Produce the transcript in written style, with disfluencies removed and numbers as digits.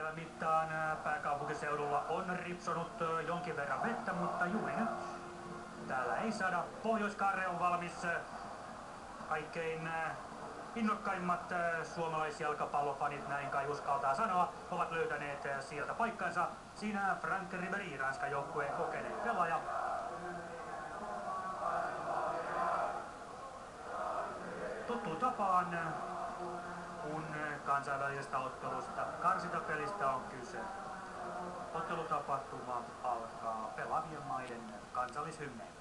Päivän mittaan pääkaupunkiseudulla on ripsonut jonkin verran vettä, mutta juuri nyt täällä ei sada. Pohjois-Karre on valmis. Kaikkein innokkaimmat suomalaisjalkapallofanit, näin kai uskaltaa sanoa, ovat löytäneet sieltä paikkansa. Siinä Franck Ribéry, Ranskan joukkueen kokeneen pelaaja. Tuttuun tapaan, kun kansainvälisestä ottelusta, karsintapelistä on kyse. Ottelutapahtuma alkaa pelaavien maiden kansallishymneillä.